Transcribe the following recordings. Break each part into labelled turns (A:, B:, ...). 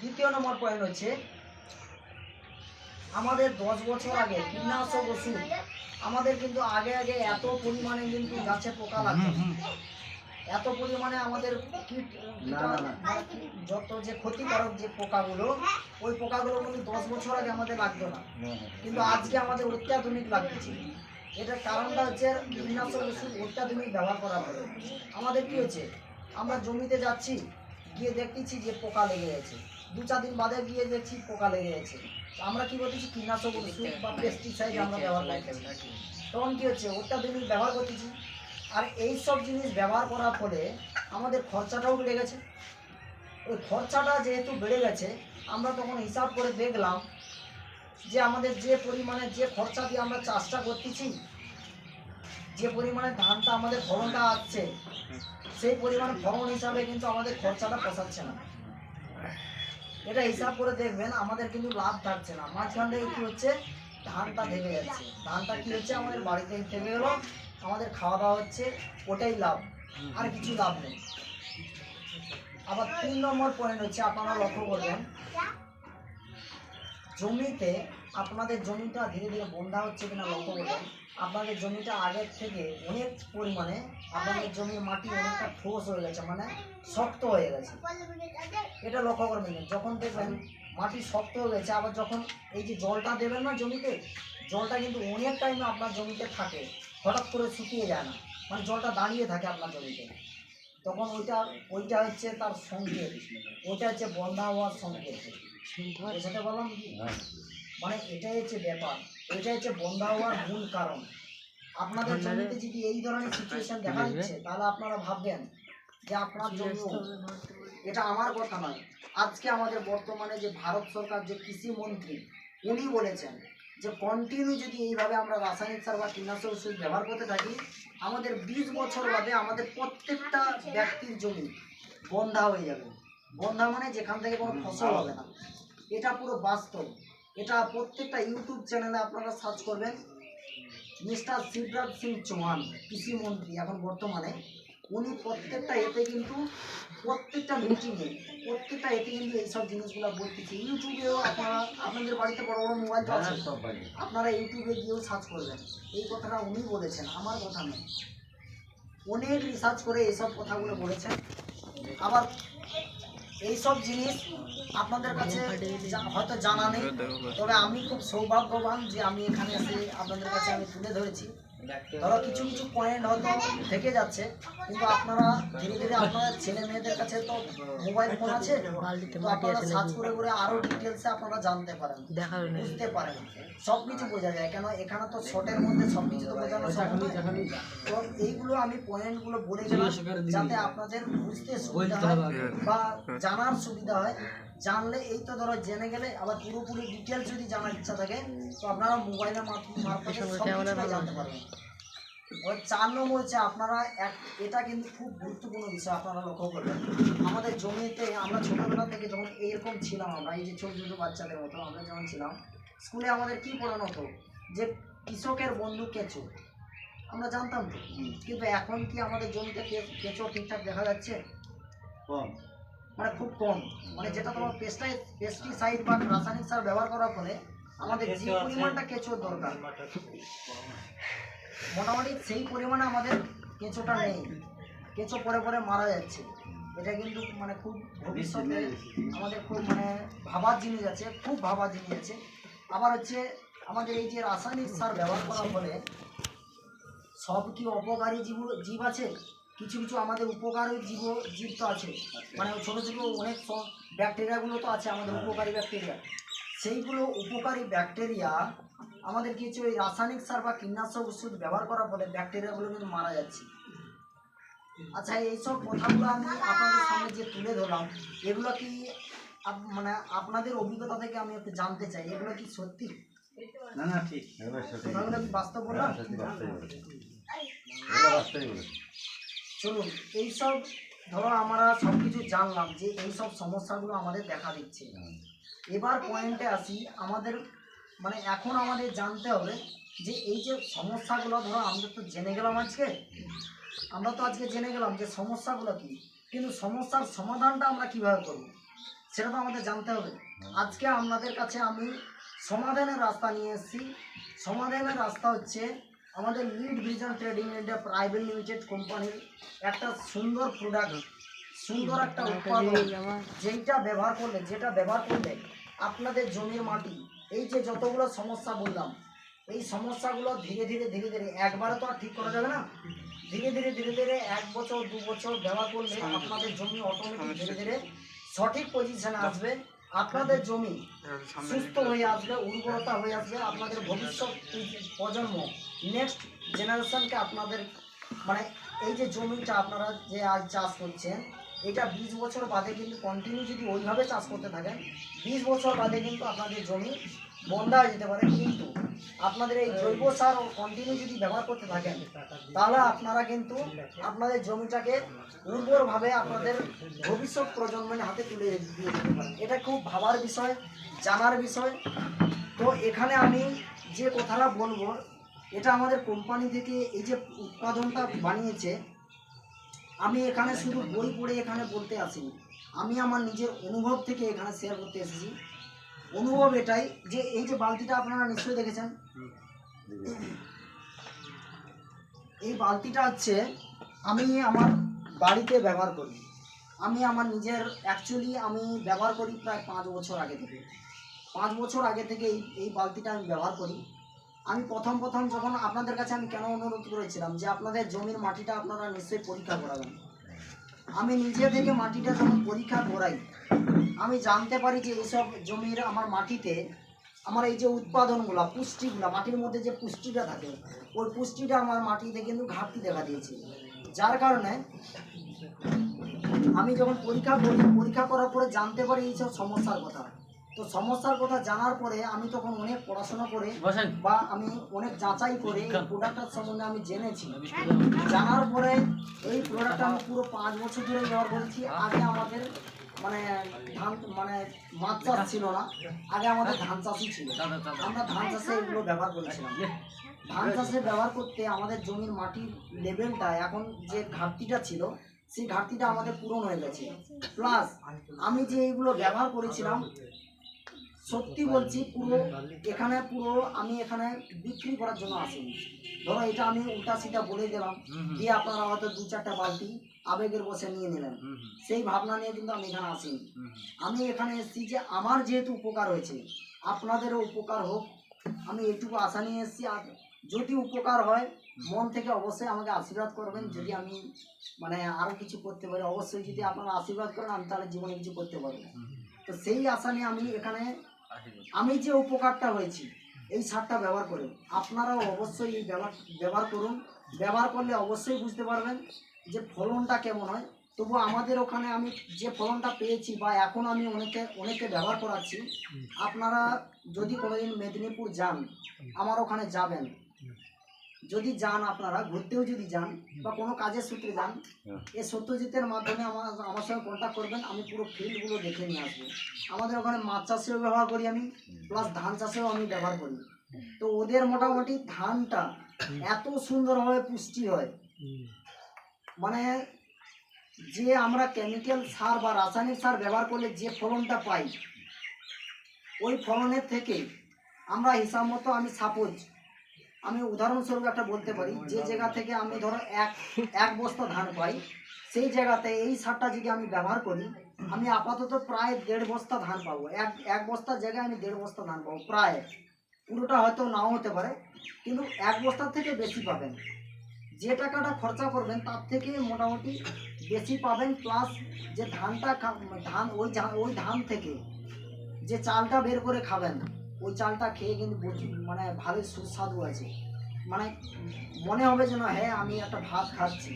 A: দ্বিতীয় নম্বর পয়েন্ট হচ্ছে আমাদের 10 বছর আগে কীটনাশক ওষুধ আমাদের কিন্তু আগে এত পরিমাণে কিন্তু গাছে পোকা লাগতো, এত পরিমাণে আমাদের কীট যত যে ক্ষতিকারক যে পোকাগুলো, ওই পোকাগুলো কিন্তু 10 বছর আগে আমাদের লাগতো না, কিন্তু আজকে আমাদের অত্যাধুনিক লাগতেছে। এটার কারণটা হচ্ছে কীটনাশক ওষুধ অত্যাধুনিক ব্যবহার করার পরে আমাদের কী হচ্ছে, আমরা জমিতে যাচ্ছি, গিয়ে দেখতেছি যে পোকা লেগে গেছে, 2-4 দিন বাদে গিয়ে দেখছি পোকা লেগে গেছে। আমরা কী করতেছি, কীটনাশক ওষুধ বা পেস্টিসাইড আমরা ব্যবহার করতেছি। তখন কী হচ্ছে, অত্যাধুনিক ব্যবহার করতেছি। আর এই সব জিনিস ব্যবহার করার ফলে আমাদের খরচাটাও বেড়ে গেছে। ওই খরচাটা যেহেতু বেড়ে গেছে, আমরা তখন হিসাব করে দেখলাম যে আমাদের যে পরিমাণে যে খরচা দিয়ে আমরা চাষটা করতেছি, যে পরিমাণে ধানটা আমাদের ফলনটা আসছে, সেই পরিমাণ ফলন হিসাবে কিন্তু আমাদের খরচাটা পোষাচ্ছে না। এটা হিসাব করে দেখবেন আমাদের কিন্তু লাভ থাকছে না। মাঝখান থেকে কী হচ্ছে, ধানটা ঢেকে যাচ্ছে, ধানটা কী হচ্ছে, আমাদের বাড়িতে থেমে গেলো, আমাদের খাওয়া দাওয়া হচ্ছে, ওটাই লাভ, আর কিছু লাভ নেই। আবার 3 নম্বর পয়েন্ট হচ্ছে, আপনারা লক্ষ্য করবেন জমিতে আপনাদের জমিটা ধীরে ধীরে বন্ধা হচ্ছে কিনা লক্ষ্য করবেন। আপনাদের জমিটা আগের থেকে অনেক পরিমাণে আপনাদের জমির মাটি অনেকটা ঠোস হয়ে গেছে, মানে শক্ত হয়ে গেছে। এটা লক্ষ্য করবেন, যখন দেখবেন মাটি শক্ত হয়ে গেছে, আবার যখন এই যে জলটা দেবেন না জমিতে, জলটা কিন্তু অনেক টাইমে আপনার জমিতে থাকে, হঠাৎ করে শুকিয়ে যায় না, মানে জলটা দাঁড়িয়ে থাকে আপনার জমিতে। তখন ওইটা হচ্ছে তার সংকেত, ওইটা হচ্ছে বন্ধা হওয়ার সংকেত। সেটা বললাম কি, মানে এটাই হচ্ছে ব্যাপার, এটা হচ্ছে বন্ধা হওয়ার মূল কারণ। আপনাদের জমিতে যদি এই ধরনের সিচুয়েশন দেখা দিচ্ছে, তাহলে আপনারা ভাববেন যে আপনার জমি, এটা আমার কথা নয়, আজকে আমাদের বর্তমানে যে ভারত সরকার যে কৃষি মন্ত্রী, উনি বলেছেন যে কন্টিনিউ যদি এইভাবে আমরা রাসায়নিক সার বা কীটনাশক ওষুধ ব্যবহার করতে থাকি, আমাদের 20 বছর বাদে আমাদের প্রত্যেকটা ব্যক্তির জমি বন্ধা হয়ে যাবে। বন্ধা মানে যেখান থেকে কোনো ফসল হবে না। এটা পুরো বাস্তব। এটা প্রত্যেকটা ইউটিউব চ্যানেলে আপনারা সার্চ করবেন, মিস্টার শিবরাজ সিং চৌহান কৃষি মন্ত্রী এখন বর্তমানে, উনি প্রত্যেকটা এতে কিন্তু প্রত্যেকটা মিটিংয়ে প্রত্যেকটা এতে কিন্তু এইসব জিনিসগুলো বলতেছে। ইউটিউবেও আপনারা, আপনাদের বাড়িতে বড় বড় মোবাইল তো আছে, আপনারা ইউটিউবে গিয়েও সার্চ করবেন। এই কথাটা উনি বলেছেন, আমার কথা নয়, অনেক রিসার্চ করে এইসব কথাগুলো বলেছেন। আবার এইসব জিনিস আপনাদের কাছে হয়তো জানা নেই, তবে আমি খুব সৌভাগ্যবান যে আমি এখানে এসে আপনাদের কাছে আমি তুলে ধরেছি। ধরো কিছু কিছু পয়েন্ট হয়তো থেকে যাচ্ছে, কিন্তু আপনারা ধীরে ধীরে আপনাদের ছেলে মেয়েদের কাছে তো মোবাইল ফোন আছে, তো আপনারা সার্চ করে করে আরও ডিটেলসে আপনারা জানতে পারেন, বুঝতে পারেন, সব কিছু বোঝা যায়। কেন এখানে তো শর্টের মধ্যে সব কিছু তো বোঝানো সম্ভব নয়। তো এইগুলো আমি পয়েন্টগুলো বলে গেলাম যাতে আপনাদের বুঝতে সুবিধা হয় বা জানার সুবিধা হয়। জানলে এই তো ধরো জেনে গেলে, আবার পুরোপুরি ডিটেলস যদি জানার ইচ্ছা থাকে তো আপনারা মোবাইলের মারফতে সব কিছু জানতে পারবেন। এবার 4 নম্বর হচ্ছে আপনারা এটা কিন্তু খুব গুরুত্বপূর্ণ বিষয়, আপনারা লক্ষ্য করবেন আমাদের জমিতে আমরা ছোটোবেলা থেকে যখন এইরকম ছিলাম, আমরা এই যে ছোটো ছোটো বাচ্চাদের মতো আমরা যখন ছিলাম, স্কুলে আমাদের কি পড়ানো হতো যে কৃষকের বন্ধু কেঁচো, আমরা জানতাম তো, কিন্তু এখন কি আমাদের জমিতে কেঁচো ঠিকঠাক দেখা যাচ্ছে? কম, মানে খুব কম। মানে যেটা তোমার পেস্টিসাইড বা রাসায়নিক সার ব্যবহার করার ফলে আমাদের যে পরিমাণটা কেঁচোর দরকার, মোটামুটি সেই পরিমাণে আমাদের কেঁচোটা নেই, কেঁচো পরে পরে মারা যাচ্ছে। এটা কিন্তু মানে খুব ভবিষ্যতে আমাদের খুব মানে ভাবার জিনিস আছে, খুব ভাবার জিনিস আছে। আবার হচ্ছে আমাদের এই যে রাসায়নিক সার ব্যবহার করার ফলে সব কি অপকারী জীব আছে, কিছু কিছু আমাদের উপকারী জীব তো আছে, মানে ছোটো ছোটো অনেক ব্যাকটেরিয়াগুলো তো আছে আমাদের উপকারী ব্যাকটেরিয়া। সেইগুলো উপকারী ব্যাকটেরিয়া আমাদের কি হচ্ছে, ওই রাসায়নিক সার বা কীটনাশক ওষুধ ব্যবহার করার ফলে ব্যাকটেরিয়াগুলো কিন্তু মারা যাচ্ছে। আচ্ছা, এইসব কথাগুলো আমি আপনাদের সামনে যে তুলে ধরলাম, এগুলো কি মানে আপনাদের অভিজ্ঞতা থেকে আমি একটু জানতে চাই, এগুলো কি সত্যি? না না ঠিক, কথাগুলো কি বাস্তব বললাম? চলুন, এইসব ধরো আমরা সব কিছু জানলাম যে এইসব সমস্যাগুলো আমাদের দেখা দিচ্ছে। এবার পয়েন্টে আসি, আমাদের মানে এখন আমাদের জানতে হবে যে এই যে সমস্যাগুলো, ধরো আমরা তো জেনে গেলাম আজকে জেনে গেলাম যে সমস্যাগুলো কী, কিন্তু সমস্যার সমাধানটা আমরা কীভাবে করব সেটা তো আমাদের জানতে হবে। আজকে আপনাদের কাছে আমি সমাধানের রাস্তা নিয়ে এসেছি। সমাধানের রাস্তা হচ্ছে আমাদের lead vision trading India private limited কোম্পানির একটা সুন্দর প্রোডাক্ট, সুন্দর একটা উৎপাদন, যেটা ব্যবহার করলে আপনাদের জমির মাটি, এই যে যতগুলো সমস্যা বললাম, এই সমস্যাগুলো ধীরে ধীরে একবারে তো আর ঠিক করা যাবে না। ধীরে ধীরে 1 বছর 2 বছর ব্যবহার করলে আপনাদের জমি অটোমেটিক ধীরে ধীরে সঠিক পজিশনে আসবে। আপনাদের জমি সুস্থ হয়ে আসবে, উর্বরতা হয়ে আসবে। আপনাদের ভবিষ্যৎ প্রজন্ম, নেক্সট জেনারেশনকে আপনাদের মানে এই যে জমিটা আপনারা যে আজ চাষ করছেন, এটা 20 বছর বাদে কিন্তু কন্টিনিউ যদি ওইভাবে চাষ করতে থাকেন, 20 বছর বাদে কিন্তু আপনাদের জমি বন্ধা হয়ে যেতে পারে। কিন্তু আপনাদের এই জৈব সার কন্টিনিউ যদি ব্যবহার করতে থাকেন, তাহলে আপনারা কিন্তু আপনাদের জমিটাকে উর্বরভাবে আপনাদের ভবিষ্যৎ প্রজন্মের হাতে তুলে দিয়ে দিতে পারেন। এটা খুব ভাবার বিষয়, জানার বিষয়। তো এখানে আমি যে কথাটা বলবো, এটা আমাদের কোম্পানি থেকে এই যে উৎপাদনটা বানিয়েছে, আমি এখানে শুধু বই পড়ে এখানে বলতে আসিনি, আমি আমার নিজের অনুভব থেকে এখানে শেয়ার করতে এসেছি। অনুভব এটাই যে এই যে বালতিটা আপনারা নিশ্চয়ই দেখেছেন, এই বালতিটা হচ্ছে আমি আমার বাড়িতে ব্যবহার করি। আমি আমার নিজের আমি ব্যবহার করি প্রায় 5 বছর আগে থেকে। 5 বছর আগে থেকে এই বালতিটা আমি ব্যবহার করি। আমি প্রথম যখন আপনাদের কাছে আমি কেন অনুরোধ করেছিলাম যে আপনাদের জমির মাটিটা আপনারা নিশ্চয়ই পরীক্ষা করাবেন। আমি নিজে থেকে মাটিটা যখন পরীক্ষা করাই, আমি জানতে পারি যে এইসব জমির আমার মাটিতে আমার এই যে উৎপাদনগুলো, পুষ্টিগুলো, মাটির মধ্যে যে পুষ্টিটা থাকে, ওই পুষ্টিটা আমার মাটিতে কিন্তু ঘাটতি দেখা দিয়েছে। যার কারণে আমি যখন পরীক্ষা করার পরে জানতে পারি এইসব সমস্যার কথা। তো সমস্যার কথা জানার পরে আমি তখন অনেক পড়াশোনা করে বা আমি অনেক যাচাই করে এই প্রোডাক্টটার সম্বন্ধে আমি জেনেছি। জানার পরে এই প্রোডাক্টটা আমি পুরো 5 বছর ধরে ব্যবহার করেছি। আগে আমাদের মাছ চাষ ছিল না, আগে আমাদের ধান চাষই ছিল। আমরা ধান চাষে এগুলো ব্যবহার করেছিলাম। ধান চাষে ব্যবহার করতে আমাদের জমির মাটির লেভেলটা এখন যে ঘাটতিটা ছিল, সেই ঘাটতিটা আমাদের পূরণ হয়ে গেছে। প্লাস আমি যে এইগুলো ব্যবহার করেছিলাম, সত্যি বলছি, আমি এখানে বিক্রি করার জন্য আসিনি। ধরো এটা আমি উল্টা সিধা বলে দিলাম, দিয়ে আপনারা হয়তো 2-4টা বালতি আবেগের বসে নিয়ে নিলেন, সেই ভাবনা নিয়ে কিন্তু আমি এখানে আসিনি। আমি এখানে এসেছি যে আমার যেহেতু উপকার হয়েছে, আপনাদেরও উপকার হোক, আমি এইটুকু আশা নিয়ে এসেছি। আর যদি উপকার হয়, মন থেকে অবশ্যই আমাকে আশীর্বাদ করবেন। যদি আমি আরও কিছু করতে পারি, অবশ্যই যদি আপনারা আশীর্বাদ করেন, আমি তাহলে জীবনে কিছু করতে পারবো। তো সেই আশা নিয়ে আমি এখানে, আমি যে উপকারটা হয়েছি এই সারটা ব্যবহার করে, আপনারাও অবশ্যই এই ব্যবহার করুন। ব্যবহার করলে অবশ্যই বুঝতে পারবেন যে ফলনটা কেমন হয়। তবু আমাদের ওখানে আমি যে ফলনটা পেয়েছি বা এখন আমি অনেকে ব্যবহার করাচ্ছি, আপনারা যদি কোনোদিন মেদিনীপুর যান, আমার ওখানে যাবেন, যদি যান, আপনারা ঘুরতেও যদি যান বা কোনো কাজের সূত্রে যান, এই সত্যজিতের মাধ্যমে আমার সঙ্গে কন্ট্যাক্ট করবেন। আমি পুরো ফিল্ডগুলো দেখে নিয়ে আসবো। আমাদের ওখানে মাছ চাষেও ব্যবহার করি আমি, প্লাস ধান চাষেও আমি ব্যবহার করি। তো ওদের মোটামুটি ধানটা এত সুন্দরভাবে পুষ্টি হয়, যে আমরা কেমিক্যাল সার বা রাসায়নিক সার ব্যবহার করলে যে ফলনটা পাই, ওই ফলনের থেকে আমরা হিসাব মতো, আমি উদাহরণস্বরূপ একটা বলতে পারি, যে জায়গা থেকে আমি ধরো এক বস্তা ধান পাই, সেই জায়গাতে এই সারটা যদি আমি ব্যবহার করি, আমি আপাতত প্রায় 1.5 বস্তা ধান পাবো। এক বস্তার জায়গায় আমি 1.5 বস্তা ধান পাবো প্রায়। পুরোটা হয়তো নাও হতে পারে, কিন্তু 1 বস্তার থেকে বেশি পাবেন। যে টাকাটা খরচা করবেন তার থেকে মোটামুটি বেশি পাবেন। প্লাস যে ওই ধান থেকে যে চালটা বের করে খাবেন, ওই চালটা খেয়ে কিন্তু ভালোই সুস্বাদু আছে। মনে হবে যে না, হ্যাঁ আমি একটা ভাত খাচ্ছি।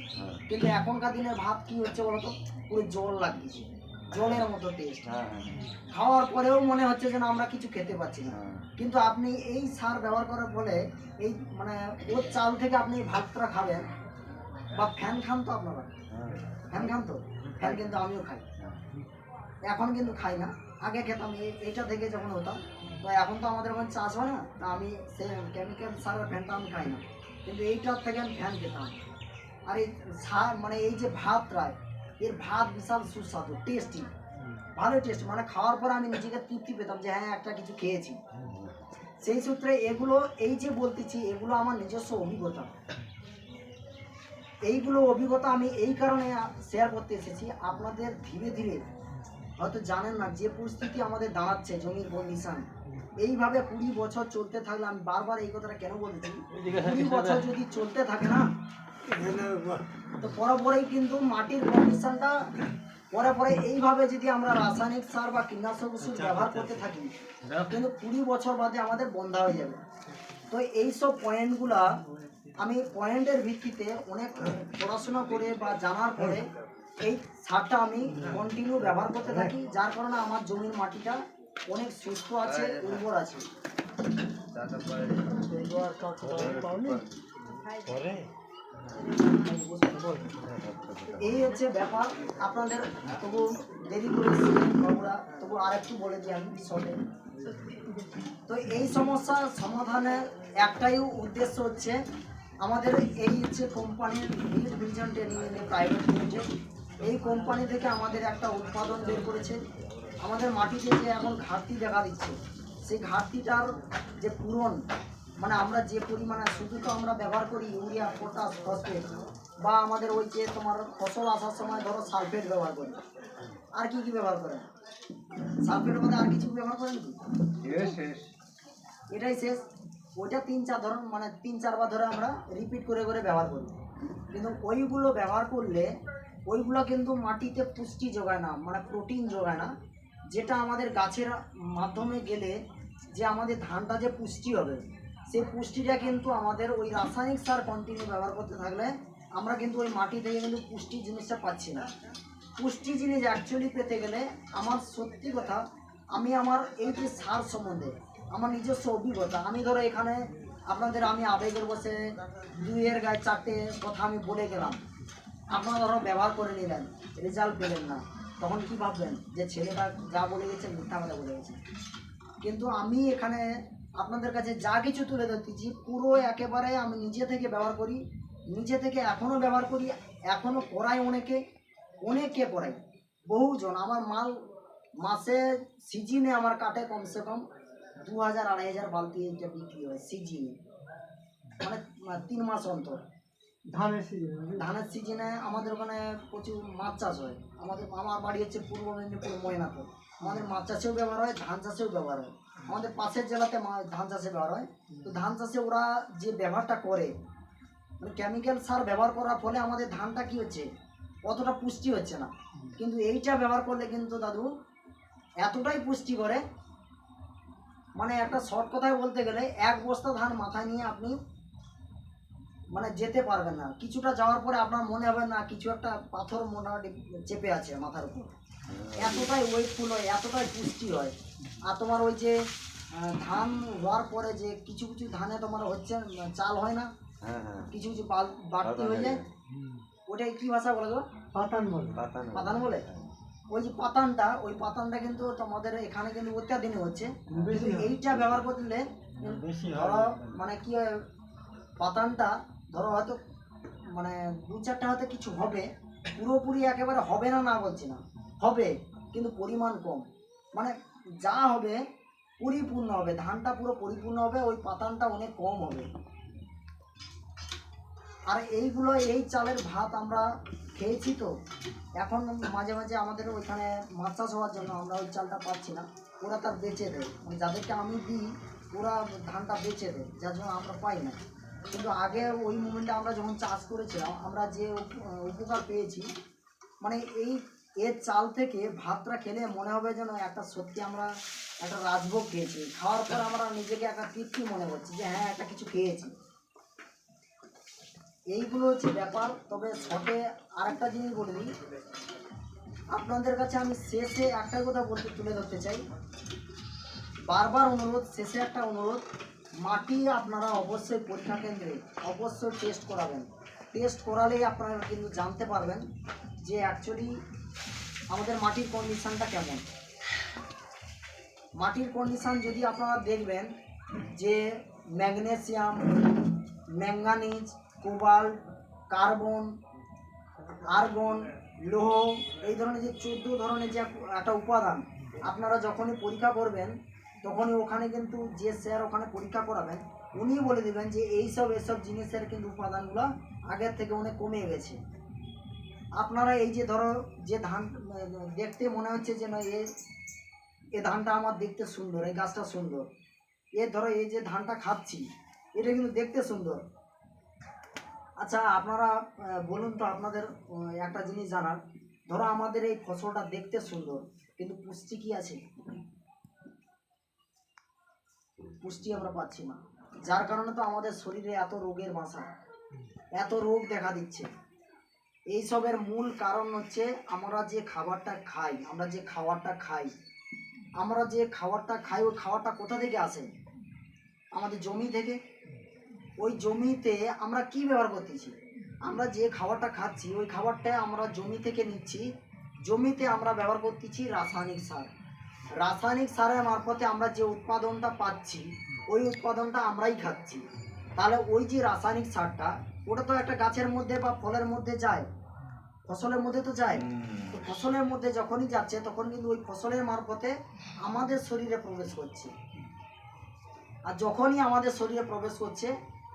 A: কিন্তু এখনকার দিনের ভাত কি হচ্ছে বলতো, পুরো জল লাগছে, জলের মতো টেস্ট। খাওয়ার পরেও মনে হচ্ছে যে না, আমরা কিছু খেতে পাচ্ছি না। কিন্তু আপনি এই সার ব্যবহার করার ফলে এই ওর চাল থেকে আপনি ভাতটা খাবেন। বা ফ্যান খান তো আপনারা? ফ্যান খান তো? ফ্যান কিন্তু আমিও খাই, এখন কিন্তু খাই না, আগে খেতাম এইটা থেকে যখন হতাম। তো এখন তো আমাদের ওখানে চাষ হয় না, তা আমি সেই কেমিক্যাল সারের ফ্যানটা আমি খাই না, কিন্তু এইটার থেকে আমি ফ্যান খেতাম। আর এই সার এই যে ভাতটা, এর ভাত বিশাল সুস্বাদু, টেস্টি। ভালো টেস্ট, মানে খাওয়ার পর আমি নিজেকে তৃপ্তি পেতাম যে হ্যাঁ একটা কিছু খেয়েছি। সেই সূত্রে এগুলো এই যে বলতেছি এগুলো আমার নিজস্ব অভিজ্ঞতা। এইগুলো অভিজ্ঞতা আমি এই কারণে শেয়ার করতে এসেছি, আপনাদের ধীরে ধীরে হয়তো জানেন না যে পরিস্থিতি আমাদের দাঁড়াচ্ছে জমির কন্ডিশন, এইভাবে 20 বছর চলতে থাকলে, আমি বারবার এই কথাটা কেন বলছি, 20 বছর যদি চলতে থাকে না তো পরে কিন্তু মাটির কন্ডিশনটা পরে এইভাবে যদি আমরা রাসায়নিক সার বা কীটনাশক ওষুধ ব্যবহার করতে থাকি কিন্তু 20 বছর বাদে আমাদের বন্ধ হয়ে যাবে। তো এইসব পয়েন্টগুলা আমি পয়েন্টের ভিত্তিতে অনেক পড়াশোনা করে বা জানার পরে এই সারটা আমি কন্টিনিউ ব্যবহার করতে থাকি, যার কারণে আমার জমির মাটিটা অনেক সুস্থ আছে, উর্বর আছে। এই হচ্ছে ব্যাপার। আপনাদের তবু দেরি করেছি বাবুরা, তবু আর একটু বলে দিই আমি শর্টে। তো এই সমস্যার সমাধানের একটাই উদ্দেশ্য হচ্ছে আমাদের এই হচ্ছে কোম্পানির ভিশন ট্রেনিং প্রাইভেট লিমিটেড, এই কোম্পানি থেকে আমাদের একটা উৎপাদন বের করেছে। আমাদের মাটিতে যে এখন ঘাটতি দেখা দিচ্ছে সেই ঘাটতিটার যে পূরণ, মানে আমরা যে পরিমাণে শুধু তো আমরা ব্যবহার করি ইউরিয়া, পটাশ, ফসফেট, বা আমাদের ওই যে তোমার ফসল আসার সময় ধরো সালফেট ব্যবহার করি, আর কি কি ব্যবহার করেন? সালফেটের মধ্যে আর কিছু ব্যবহার করেন কি? এটাই শেষ। ওইটা 3-4 ধরন, মানে 3-4 বার ধরে আমরা রিপিট করে করে ব্যবহার করি, কিন্তু ওইগুলো ব্যবহার করলে ওইগুলো কিন্তু মাটিতে পুষ্টি যোগায় না, মানে প্রোটিন যোগায় না, যেটা আমাদের গাছের মাধ্যমে গেলে যে আমাদের ধানটা যে পুষ্টি হবে সেই পুষ্টিটা কিন্তু আমাদের ওই রাসায়নিক সার কন্টিনিউ ব্যবহার করতে থাকলে আমরা কিন্তু ওই মাটি থেকে কিন্তু পুষ্টি জিনিসটা পাচ্ছি না। পুষ্টি জিনিস অ্যাকচুয়ালি পেতে গেলে আমার সত্যি কথা, আমি আমার এই যে সার সম্বন্ধে আমার নিজস্ব অভিজ্ঞতা, আমি ধরো এখানে আপনাদের আমি আবেগের বসে 2-এর গায়ে 4টে কথা আমি বলে গেলাম, আপনারা ধরো ব্যবহার করে নিলেন, রেজাল্ট পেলেন না, তখন কি ভাববেন যে ছেলেটা যা বলে গেছে মিথ্যা কথা বলে গেছে। কিন্তু আমি এখানে আপনাদের কাছে যা কিছু তুলে ধরতেছি পুরো একেবারে আমি নিজে থেকে ব্যবহার করি, নিজে থেকে এখনও ব্যবহার করি, এখনও করাই অনেকে করাই, বহুজন। আমার মাল মাসে সিজনে আমার কাটে কমসে কম 2000-2500 বালতি এটা বিক্রি হয় সিজনে, মানে 3 মাস অন্তর। ধানের সিজনে আমাদের ওখানে প্রচুর মাছ চাষ হয়। আমার বাড়ি হচ্ছে পূর্ব মেদিনীপুর ময়নাপুর, আমাদের মাছ চাষেও ব্যবহার হয়, ধান চাষেও ব্যবহার হয়। আমাদের পাশের জেলাতে ধান চাষে ব্যবহার হয়। তো ধান চাষে ওরা যে ব্যবহারটা করে, মানে কেমিক্যাল সার ব্যবহার করার ফলে আমাদের ধানটা কি হচ্ছে, অতটা পুষ্টি হচ্ছে না। কিন্তু এইটা ব্যবহার করলে কিন্তু দাদু এতটাই পুষ্টি করে, মানে একটা শর্ট কথায় বলতে গেলে 1 বস্তা ধান মাথায় নিয়ে আপনি মানে যেতে পারবেন না, কিছুটা যাওয়ার পরে আপনার মনে হবে না কিছু একটা পাথর মোটামুটি চেপে আছে মাথার উপর, এতটাই ওয়েটফুল হয়, এতটাই পুষ্টি হয়। আর তোমার ওই যে ধান হওয়ার পরে যে কিছু কিছু ধানে তোমার হচ্ছে চাল হয় না, কিছু কিছু বাড়তি হয়ে যায়, ওটাই কি ভাষা বলে গো? পাতান বলে। ওই যে ওই পাতানটা কিন্তু তোমাদের এখানে কিন্তু অত্যাধুনিক হচ্ছে, কিন্তু এইটা ব্যবহার করলে ধরো মানে কি হয়, পাতানটা ধরো হয়তো মানে 2-4টা হয়তো কিছু হবে, পুরোপুরি একেবারে হবে না, না বলছি না, হবে কিন্তু পরিমাণ কম, মানে যা হবে পরিপূর্ণ হবে, ধানটা পুরো পরিপূর্ণ হবে, ওই পাতানটা অনেক কম হবে। আর এইগুলো এই চালের ভাত আমরা খেয়েছি, তো এখন মাঝে মাঝে আমাদের ওইখানে মাছ চাষ হওয়ার জন্য আমরা ওই চালটা পাচ্ছি না, ওরা তার বেচে দেয়, মানে যাদেরকে আমি দিই ওরা ধানটা বেচে দেয়, যার জন্য আমরা পাই না। কিন্তু আগে ওই মোমেন্টে আমরা যখন চাষ করেছিলাম আমরা যে উপকার পেয়েছি, মানে এর চাল থেকে ভাতটা খেলে মনে হবে যেন একটা সত্যি আমরা একটা রাজভোগ খেয়েছি, খাওয়ার পর আমরা নিজেকে একটা তৃপ্তি মনে করছি যে হ্যাঁ একটা কিছু খেয়েছি। এইগুলো হচ্ছে ব্যাপার। তবে শর্টে আর একটা জিনিস বলে দিই আপনাদের কাছে, আমি শেষে একটাই কথা তুলে ধরতে চাই, বারবার অনুরোধ, শেষে একটা অনুরোধ, মাটি আপনারা অবশ্যই পরীক্ষা কেন্দ্রে অবশ্যই টেস্ট করাবেন। টেস্ট করালেই আপনারা কিন্তু জানতে পারবেন যে অ্যাকচুয়ালি আমাদের মাটির কন্ডিশানটা কেমন। মাটির কন্ডিশান যদি আপনারা দেখবেন যে magnesium, manganese, cobalt, carbon, argon, লৌহ, এই ধরনের যে 14 ধরনের যে একটা উপাদান, আপনারা যখনই পরীক্ষা করবেন তখনই ওখানে কিন্তু যে স্যার ওখানে পরীক্ষা করাবেন উনি বলে দেবেন যে এইসব জিনিসের কিন্তু উপাদানগুলো আগের থেকে অনেক কমে গেছে। আপনারা এই যে ধরো যে ধান দেখতে মনে হচ্ছে যে না এ ধানটা আমার দেখতে সুন্দর, এই গাছটা সুন্দর, ধরো এই যে ধানটা খাচ্ছি এটা কিন্তু দেখতে সুন্দর। আচ্ছা আপনারা বলুন তো, আপনাদের একটা জিনিস জানার, ধরো আমাদের এই ফসলটা দেখতে সুন্দর কিন্তু পুষ্টি কি আছে? পুষ্টি আমরা পাচ্ছি না, যার কারণে তো আমাদের শরীরে এত রোগের বাসা, এত রোগ দেখা দিচ্ছে। এইসবের মূল কারণ হচ্ছে আমরা যে খাবারটা খাই, ওই খাবারটা কোথা থেকে আসে? আমাদের জমি থেকে। ওই জমিতে আমরা কি ব্যবহার করতেছি? আমরা যে খাবারটা খাচ্ছি ওই খাবারটা আমরা জমি থেকে নিচ্ছি, জমিতে আমরা ব্যবহার করতেছি রাসায়নিক সার। রাসায়নিক সারের মারফতে আমরা যে উৎপাদনটা পাচ্ছি ওই উৎপাদনটা আমরাই খাচ্ছি। তাহলে ওই যে রাসায়নিক সারটা ওটা তো একটা গাছের মধ্যে বা ফলের মধ্যে যায়, ফসলের মধ্যে তো যায়। তো ফসলের মধ্যে যখনই যাচ্ছে তখন কিন্তু ওই ফসলের মারফতে আমাদের শরীরে প্রবেশ করছে। আর যখনই আমাদের শরীরে প্রবেশ করছে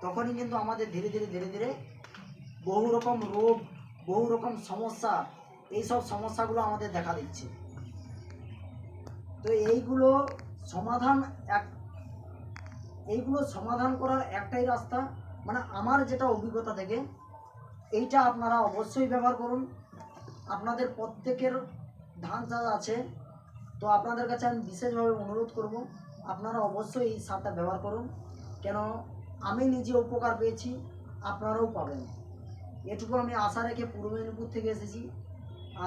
A: তখনই কিন্তু আমাদের ধীরে ধীরে বহু রকম রোগ, বহু রকম সমস্যা, এইসব সমস্যাগুলো আমাদের দেখা দিচ্ছে। তো এইগুলো সমাধান করার একটাই রাস্তা, মানে আমার যেটা অভিজ্ঞতা থেকে, এইটা আপনারা অবশ্যই ব্যবহার করুন। আপনাদের প্রত্যেকের ধান চাষ আছে, তো আপনাদের কাছে আমি বিশেষভাবে অনুরোধ করব আপনারা অবশ্যই এই সারটা ব্যবহার করুন। কেন আমি নিজে উপকার পেয়েছি, আপনারাও পাবেন, এটুকু আমি আশা রেখে পূর্ব মেদিনীপুর থেকে এসেছি।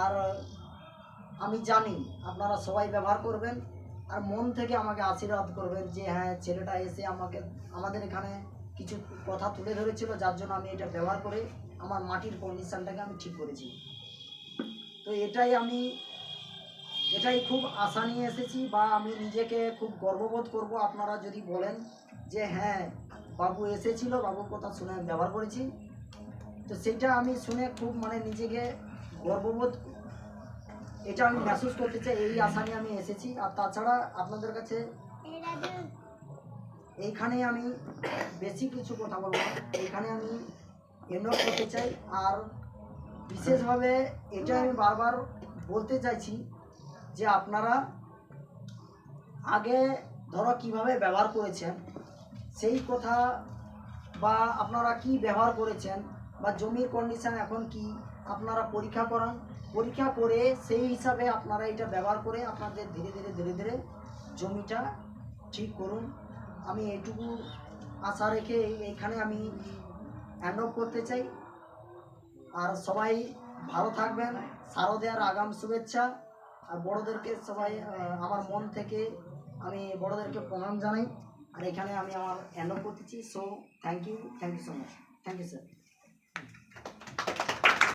A: আর আমি জানি আপনারা সবাই ব্যবহার করবেন আর মন থেকে আমাকে আশীর্বাদ করবেন যে হ্যাঁ ছেলেটা এসে আমাদের এখানে কিছু কথা তুলে ধরেছিল, যার জন্য আমি এটা ব্যবহার করে আমার মাটির কন্ডিশনটাকে আমি ঠিক করেছি। তো এটাই খুব আশা নিয়ে এসেছি, বা আমি নিজেকে খুব গর্ববোধ করব আপনারা যদি বলেন যে হ্যাঁ বাবু এসেছিল, বাবুর কথা শুনে ব্যবহার করেছি। তো সেটা আমি শুনে খুব নিজেকে গর্ববোধ, এটা আমি মেহসুস করতে চাই, এই আশা নিয়ে আমি এসেছি। আর তাছাড়া আপনাদের কাছে এইখানে আমি বেশি কিছু কথা বলবো, এইখানে আমি এনরোল করতে চাই। আর বিশেষভাবে এটা আমি বারবার বলতে চাইছি যে আপনারা আগে ধরো কিভাবে ব্যবহার করেছেন সেই কথা, বা আপনারা কি ব্যবহার করেছেন বা জমির কন্ডিশন এখন কি, আপনারা পরীক্ষা করান, পরীক্ষা করে সেই হিসাবে আপনারা এটা ব্যবহার করে আপনাদের ধীরে ধীরে জমিটা ঠিক করুন। আমি এইটুকু আশা রেখে এইখানে আমি হ্যান্ড অফ করতে চাই। আর সবাই ভালো থাকবেন, শারদীয়ার আগাম শুভেচ্ছা। আর বড়োদেরকে সবাই আমার মন থেকে আমি বড়োদেরকে প্রণাম জানাই। আর এখানে আমি আমার হ্যান্ড অফ করতেছি। So thank you so much, thank you sir.